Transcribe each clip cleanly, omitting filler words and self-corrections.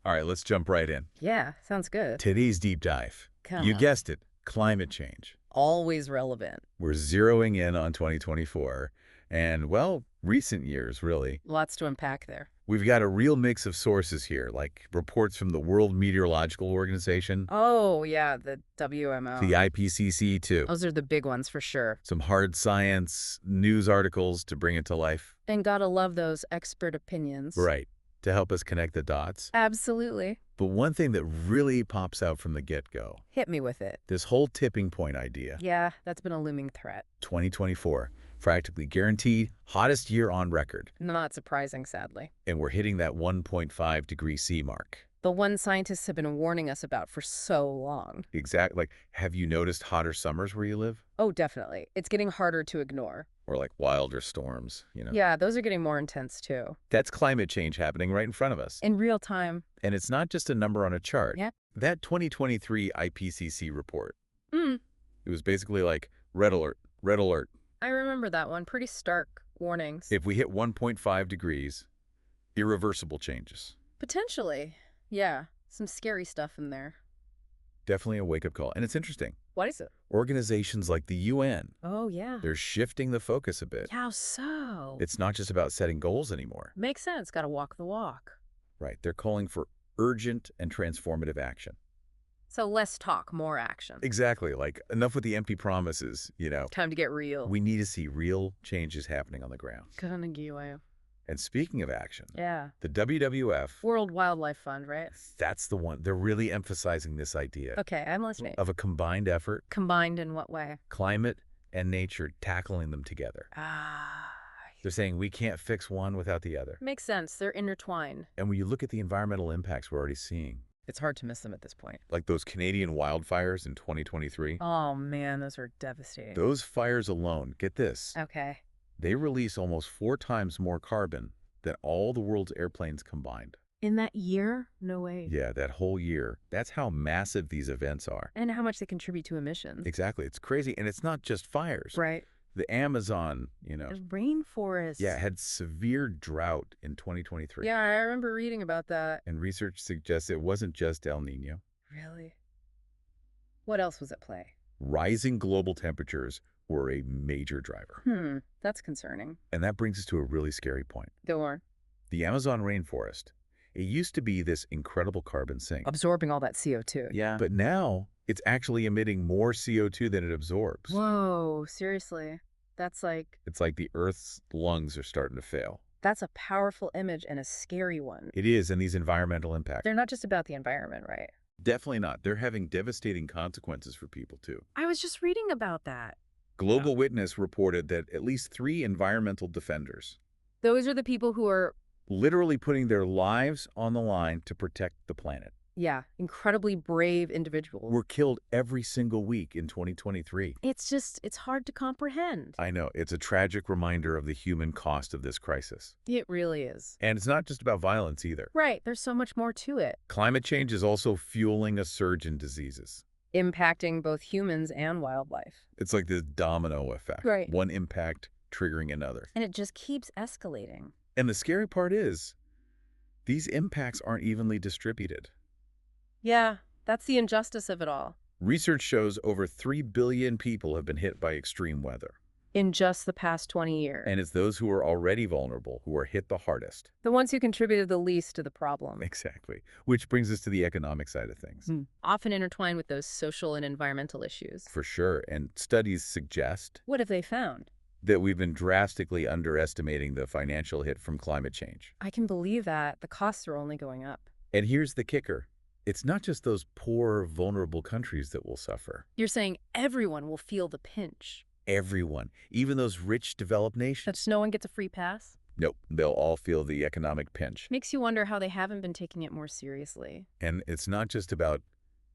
All right, let's jump right in. Yeah, sounds good. Today's deep dive. Come You on. guessed it, climate change. Always relevant. We're zeroing in on 2024 and, well, recent years, really. Lots to unpack there. We've got a real mix of sources here, like reports from the World Meteorological Organization, Oh, yeah, the the WMO. IPCC, too. Those are the big ones for sure. Some hard science news articles to bring it to life. And gotta love those expert opinions. Right, to help us connect the dots. Absolutely. But one thing that really pops out from the get-go, Hit me with it. this whole tipping point idea. Yeah, that's been a looming threat. 2024, practically guaranteed hottest year on record. Not surprising, sadly. And we're hitting that 1.5 degree C mark. The one scientists have been warning us about for so long. Exactly. Like, have you noticed hotter summers where you live? Oh, definitely. It's getting harder to ignore. Or like wilder storms? Yeah, those are getting more intense too. That's climate change happening right in front of us. In real time. And it's not just a number on a chart. Yeah. That 2023 IPCC report, Mm. it was basically like red alert, red alert. I remember that one. Pretty stark warnings. If we hit 1.5 degrees, irreversible changes. Potentially. Yeah, some scary stuff in there. Definitely a wake-up call. And it's interesting. What is it? Organizations like the UN, Oh, yeah. they're shifting the focus a bit. How so? It's not just about setting goals anymore. Makes sense. Gotta walk the walk. Right. They're calling for urgent and transformative action. So less talk, more action. Exactly. Like, enough with the empty promises. Time to get real. We need to see real changes happening on the ground. Gonna give you. And speaking of action, Yeah. the WWF, World Wildlife Fund, right? that's the one. They're really emphasizing this idea Okay, I'm listening. of a combined effort, Combined in what way? climate and nature tackling them together. Ah. They're saying we can't fix one without the other. Makes sense. They're intertwined. And when you look at the environmental impacts we're already seeing, It's hard to miss them at this point. like those Canadian wildfires in 2023, Oh, man, those are devastating. those fires alone, get this, Okay. they release almost 4 times more carbon than all the world's airplanes combined. In that year? No way. Yeah, that whole year. That's how massive these events are. And how much they contribute to emissions. Exactly. It's crazy. And it's not just fires. Right. The Amazon, The rainforest. yeah, had severe drought in 2023. Yeah, I remember reading about that. And research suggests it wasn't just El Nino. Really? What else was at play? Rising global temperatures were a major driver. That's concerning. And that brings us to a really scary point. Go on. The Amazon rainforest, it used to be this incredible carbon sink. Absorbing all that CO2. Yeah. But now it's actually emitting more CO2 than it absorbs. Whoa, seriously. That's It's like the Earth's lungs are starting to fail. that's a powerful image and a scary one. It is, and these environmental impacts. They're not just about the environment, right? Definitely not. They're having devastating consequences for people, too. I was just reading about that. Global Witness reported that at least 3 environmental defenders, Those are the people who are, literally putting their lives on the line to protect the planet, incredibly brave individuals. were killed every single week in 2023. It's hard to comprehend. I know. It's a tragic reminder of the human cost of this crisis. It really is. And it's not just about violence either. Right, there's so much more to it. Climate change is also fueling a surge in diseases. Impacting both humans and wildlife. It's like this domino effect. Right. One impact triggering another. And it just keeps escalating. And the scary part is, these impacts aren't evenly distributed. Yeah, that's the injustice of it all. Research shows over 3 billion people have been hit by extreme weather. In just the past 20 years. And it's those who are already vulnerable who are hit the hardest. The ones who contributed the least to the problem. Exactly. Which brings us to the economic side of things. Often intertwined with those social and environmental issues. For sure. And studies suggest What have they found? that we've been drastically underestimating the financial hit from climate change. I can believe that. The costs are only going up. And here's the kicker. It's not just those poor, vulnerable countries that will suffer. You're saying everyone will feel the pinch. Everyone, even those rich, developed nations. That no one gets a free pass? Nope, they'll all feel the economic pinch. Makes you wonder how they haven't been taking it more seriously. And it's not just about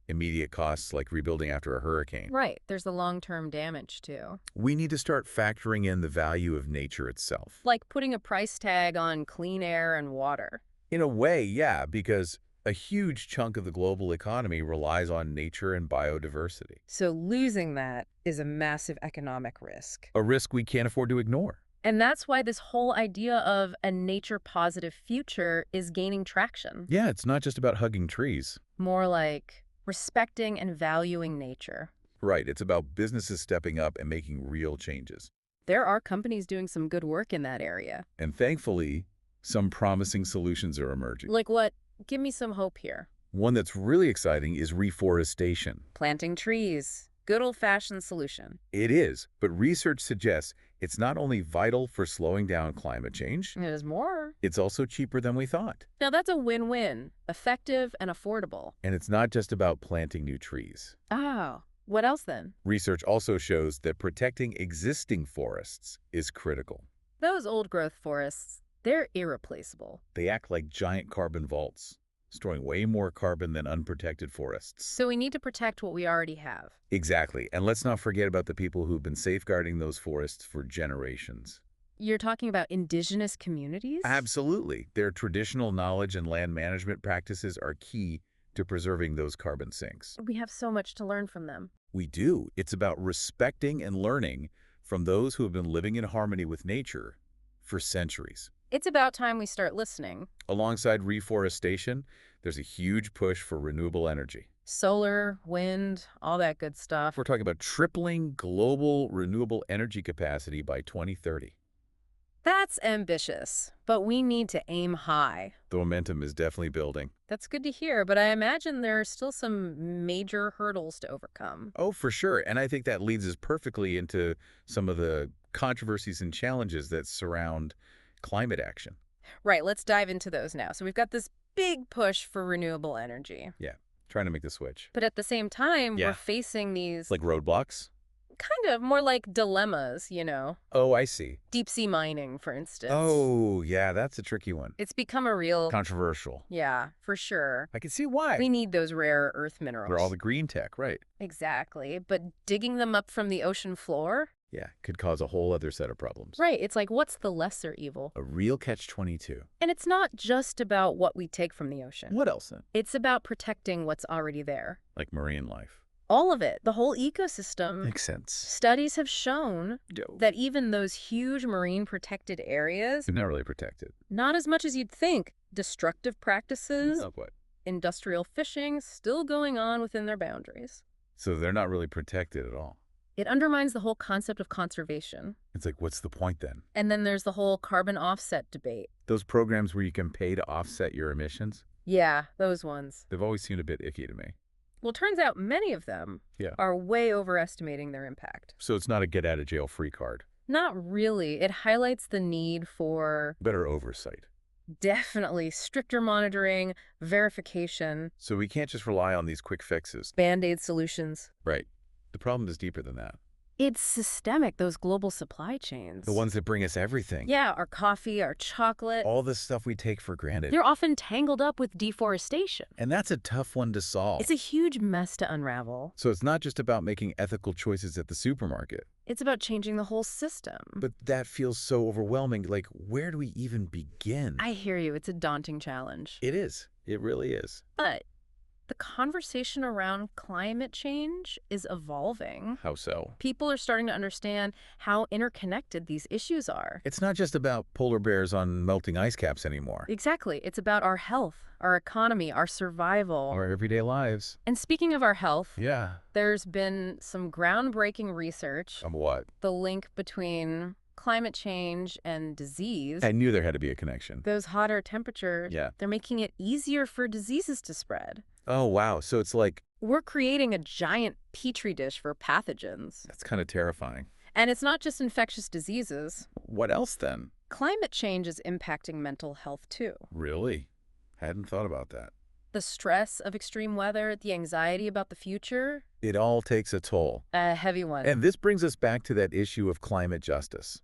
immediate costs like rebuilding after a hurricane. Right. There's the long-term damage, too. We need to start factoring in the value of nature itself. Like putting a price tag on clean air and water. In a way, yeah, because a huge chunk of the global economy relies on nature and biodiversity. So losing that is a massive economic risk. A risk we can't afford to ignore. And that's why this whole idea of a nature-positive future is gaining traction. Yeah, it's not just about hugging trees. More like respecting and valuing nature. Right, it's about businesses stepping up and making real changes. There are companies doing some good work in that area. And thankfully, some promising solutions are emerging. Like what? Give me some hope here. One that's really exciting is reforestation. Planting trees. Good old-fashioned solution. It is, but research suggests it's not only vital for slowing down climate change, There's more. it's also cheaper than we thought. Now that's a win-win. Effective and affordable. And it's not just about planting new trees. Oh, what else then? Research also shows that protecting existing forests is critical. Those old-growth forests, they're irreplaceable. They act like giant carbon vaults, storing way more carbon than unprotected forests. So we need to protect what we already have. Exactly. And let's not forget about the people who've been safeguarding those forests for generations. You're talking about indigenous communities? Absolutely. Their traditional knowledge and land management practices are key to preserving those carbon sinks. We have so much to learn from them. We do. It's about respecting and learning from those who have been living in harmony with nature for centuries. It's about time we start listening. Alongside reforestation, there's a huge push for renewable energy. Solar, wind, all that good stuff. We're talking about tripling global renewable energy capacity by 2030. That's ambitious, but we need to aim high. The momentum is definitely building. That's good to hear, but I imagine there are still some major hurdles to overcome. Oh, for sure. And I think that leads us perfectly into some of the controversies and challenges that surround climate action. Right, let's dive into those now. So we've got this big push for renewable energy. Yeah, trying to make the switch. But at the same time, Yeah. we're facing these Like roadblocks? kind of more like dilemmas, you know? Oh, I see. Deep sea mining, for instance. Oh, yeah, that's a tricky one. It's become a real... Controversial. Yeah, for sure. I can see why. We need those rare earth minerals. For all the green tech, right. Exactly. But digging them up from the ocean floor? Yeah, could cause a whole other set of problems. Right. It's like, what's the lesser evil? A real catch-22. And it's not just about what we take from the ocean. What else then? It's about protecting what's already there. Like marine life. All of it. The whole ecosystem. Makes sense. Studies have shown that even those huge marine protected areas, They're not really protected. not as much as you'd think. Destructive practices, Like what? industrial fishing, still going on within their boundaries. So they're not really protected at all. It undermines the whole concept of conservation. It's like, what's the point then? And then there's the whole carbon offset debate. Those programs where you can pay to offset your emissions, Yeah, those ones. they've always seemed a bit icky to me. Well, turns out many of them Yeah. are way overestimating their impact. So it's not a get-out-of-jail-free card. Not really. It highlights the need for Better oversight. definitely stricter monitoring, verification, So we can't just rely on these quick fixes. Band-Aid solutions. Right. The problem is deeper than that. It's systemic, those global supply chains. The ones that bring us everything. Yeah, our coffee, our chocolate. All this stuff we take for granted. They're often tangled up with deforestation. And that's a tough one to solve. It's a huge mess to unravel. So it's not just about making ethical choices at the supermarket. It's about changing the whole system. But that feels so overwhelming. Like, where do we even begin? I hear you. It's a daunting challenge. It is. It really is. But the conversation around climate change is evolving. How so? People are starting to understand how interconnected these issues are. It's not just about polar bears on melting ice caps anymore. Exactly. It's about our health, our economy, our survival. Our everyday lives. And speaking of our health, Yeah. there's been some groundbreaking research, What? the link between climate change and disease. I knew there had to be a connection. Those hotter temperatures, Yeah. they're making it easier for diseases to spread. Oh, wow. So it's like, We're creating a giant petri dish for pathogens. that's kind of terrifying. And it's not just infectious diseases. What else then? Climate change is impacting mental health too. Really? Hadn't thought about that. The stress of extreme weather, the anxiety about the future, It all takes a toll. a heavy one. And this brings us back to that issue of climate justice.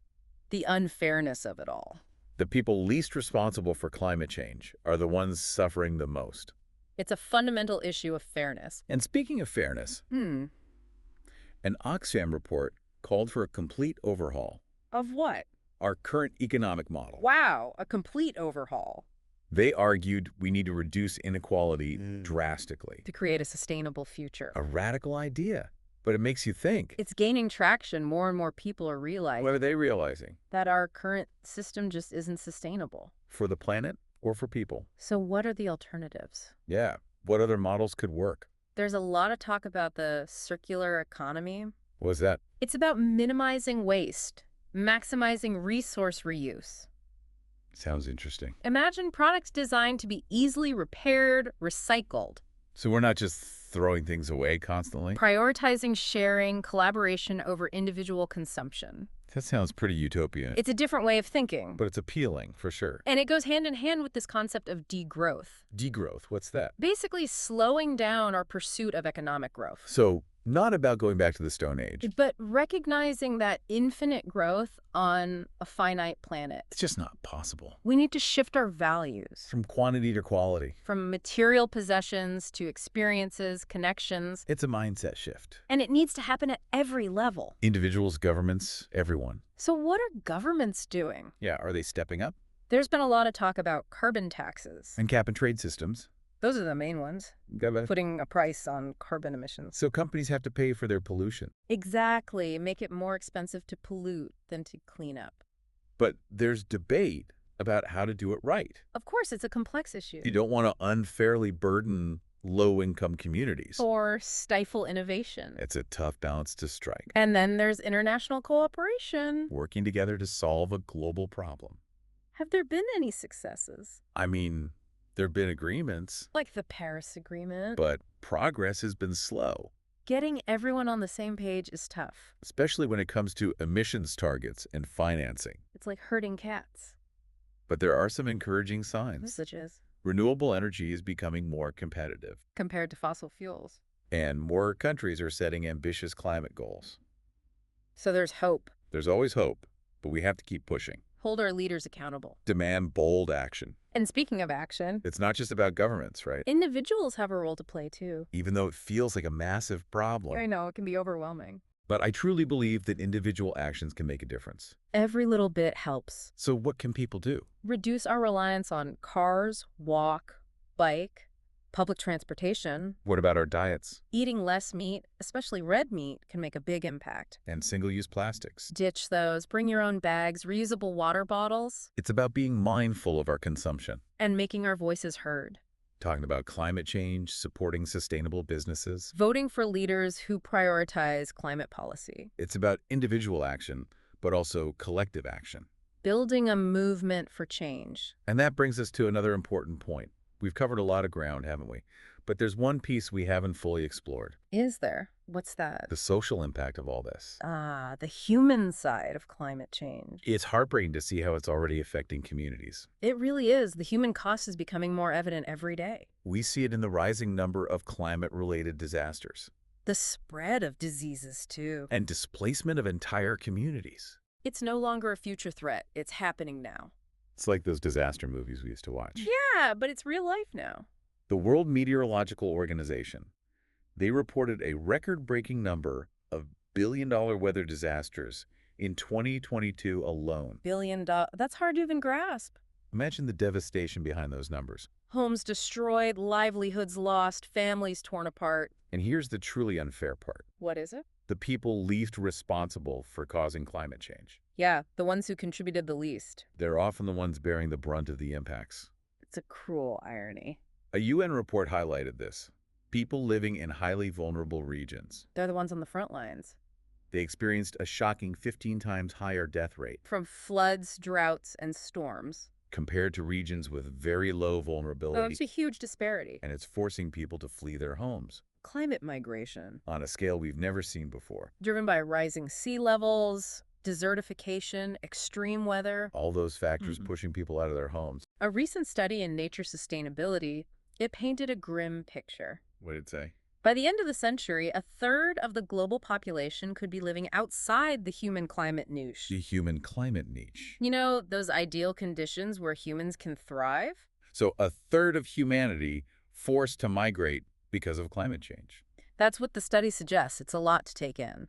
The unfairness of it all. The people least responsible for climate change are the ones suffering the most. It's a fundamental issue of fairness. And speaking of fairness, an Oxfam report called for a complete overhaul. Of what? Our current economic model. Wow, a complete overhaul. They argued we need to reduce inequality drastically. To create a sustainable future. A radical idea. But it makes you think. It's gaining traction. More and more people are What realizing are they realizing? that our current system just isn't sustainable. For the planet or for people? So what are the alternatives? Yeah. What other models could work? There's a lot of talk about the circular economy. What's that? It's about minimizing waste, maximizing resource reuse. Sounds interesting. Imagine products designed to be easily repaired, recycled, So we're not just throwing things away constantly? prioritizing sharing, collaboration over individual consumption. That sounds pretty utopian. It's a different way of thinking. But it's appealing, for sure. And it goes hand in hand with this concept of degrowth. Degrowth, what's that? Basically, slowing down our pursuit of economic growth. So, not about going back to the Stone Age. But recognizing that infinite growth on a finite planet. It's just not possible. We need to shift our values From quantity to quality. from material possessions to experiences, connections, It's a mindset shift. and it needs to happen at every level. Individuals, governments, everyone. So what are governments doing? Yeah, are they stepping up? There's been a lot of talk about carbon taxes. And cap and trade systems. Those are the main ones, putting a price on carbon emissions. So companies have to pay for their pollution. Exactly. Make it more expensive to pollute than to clean up. But there's debate about how to do it right. Of course, it's a complex issue. You don't want to unfairly burden low-income communities. Or stifle innovation. It's a tough balance to strike. And then there's international cooperation. Working together to solve a global problem. Have there been any successes? I mean, there have been agreements, Like the Paris Agreement. but progress has been slow, Getting everyone on the same page is tough. especially when it comes to emissions targets and financing. It's like herding cats. But there are some encouraging signs. Such as Renewable energy is becoming more competitive, compared to fossil fuels. and more countries are setting ambitious climate goals. So there's hope. There's always hope, but we have to keep pushing. Hold our leaders accountable. Demand bold action. And speaking of action, It's not just about governments, right? individuals have a role to play too. Even though it feels like a massive I problem. know, it can be overwhelming. But I truly believe that individual actions can make a difference. Every little bit helps. So what can people do? Reduce our reliance on cars, walk, bike, public transportation. What about our diets Eating less meat, especially red meat, can make a big impact. and single-use plastics? Ditch those, bring your own bags, reusable water bottles, It's about being mindful of our consumption. and making our voices heard. Talking about climate change, supporting sustainable businesses. Voting for leaders who prioritize climate policy. It's about individual action, but also collective action. Building a movement for change. And that brings us to another important point. We've covered a lot of ground, haven't we? But there's one piece we haven't fully explored. Is there? What's that? The social impact of all this. The human side of climate change. It's heartbreaking to see how it's already affecting communities. It really is. The human cost is becoming more evident every day. We see it in the rising number of climate-related disasters The spread of diseases, too. and displacement of entire communities. It's no longer a future threat. It's happening now. It's like those disaster movies we used to watch. Yeah, but it's real life now. The World Meteorological Organization, they reported a record-breaking number of billion-dollar weather disasters in 2022 alone. That's hard to even grasp. Imagine the devastation behind those numbers. Homes destroyed, livelihoods lost, families torn apart. And here's the truly unfair part. What is it? The people least responsible for causing climate change. Yeah, the ones who contributed the least. They're often the ones bearing the brunt of the impacts. It's a cruel irony. A UN report highlighted this. People living in highly vulnerable regions. They're the ones on the front lines. They experienced a shocking 15 times higher death rate From floods, droughts, and storms. compared to regions with very low Oh, vulnerability, it's a huge disparity. and it's forcing people to flee their homes Climate migration, on a scale we've never seen before. driven by rising sea levels, desertification, extreme weather. All those factors pushing people out of their homes. A recent study in Nature Sustainability, it painted a grim picture. What did it say? By the end of the century, a third of the global population could be living outside the human climate niche. The human climate niche. You know, those ideal conditions where humans can thrive? So a third of humanity forced to migrate because of climate change. That's what the study suggests. It's a lot to take in.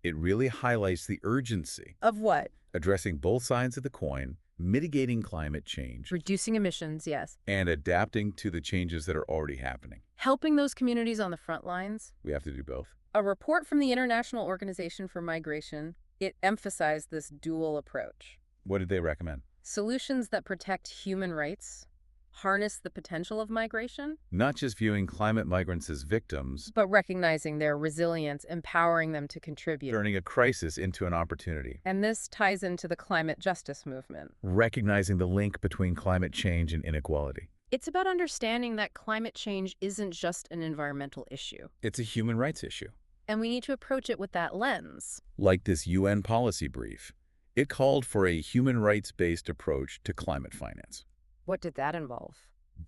It really highlights the urgency Of what? addressing both sides of the coin, mitigating climate change, Reducing emissions, yes. and adapting to the changes that are already happening. Helping those communities on the front lines. We have to do both. A report from the International Organization for Migration, it emphasized this dual approach. What did they recommend? Solutions that protect human rights, harness the potential of migration, Not just viewing climate migrants as victims, but recognizing their resilience, empowering them to contribute. turning a crisis into an opportunity. And this ties into the climate justice movement. Recognizing the link between climate change and inequality. It's about understanding that climate change isn't just an environmental issue, It's a human rights issue. and we need to approach it with that lens. Like this UN policy brief, it called for a human rights-based approach to climate finance. What did that involve?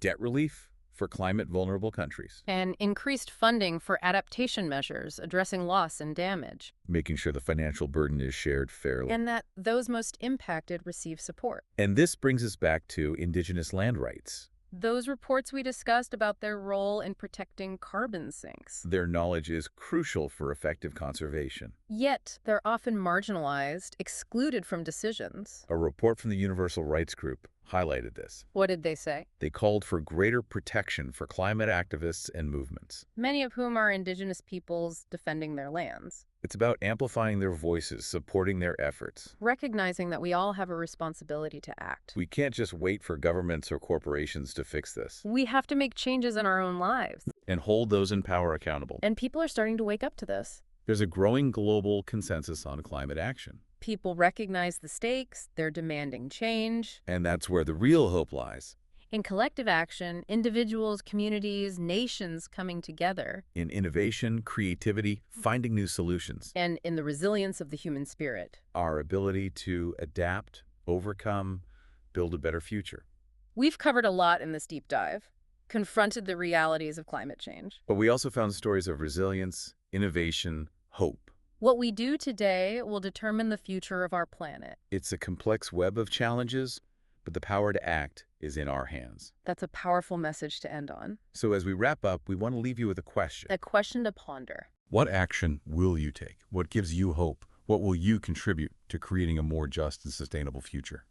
Debt relief for climate-vulnerable countries, And increased funding for adaptation measures addressing loss and damage, making sure the financial burden is shared fairly. and that those most impacted receive support. And this brings us back to indigenous land rights. Those reports we discussed about their role in protecting carbon sinks. Their knowledge is crucial for effective conservation. Yet, they're often marginalized, excluded from decisions. A report from the Universal Rights Group highlighted this. What did they say? They called for greater protection for climate activists and movements. Many of whom are indigenous peoples defending their lands. It's about amplifying their voices, supporting their efforts. Recognizing that we all have a responsibility to act. We can't just wait for governments or corporations to fix this. We have to make changes in our own lives. And hold those in power accountable. And people are starting to wake up to this. There's a growing global consensus on climate action. People recognize the stakes, they're demanding change. And that's where the real hope lies. In collective action, individuals, communities, nations coming together. In innovation, creativity, finding new solutions. And in the resilience of the human spirit. Our ability to adapt, overcome, build a better future. We've covered a lot in this deep dive, confronted the realities of climate change. But we also found stories of resilience, innovation, hope. What we do today will determine the future of our planet. It's a complex web of challenges, but the power to act is in our hands. That's a powerful message to end on. So as we wrap up, we want to leave you with a question. A question to ponder. What action will you take? What gives you hope? What will you contribute to creating a more just and sustainable future?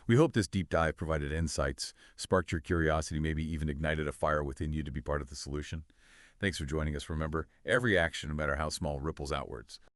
We hope this deep dive provided insights, sparked your curiosity, maybe even ignited a fire within you to be part of the solution. Thanks for joining us. Remember, every action, no matter how small, ripples outwards.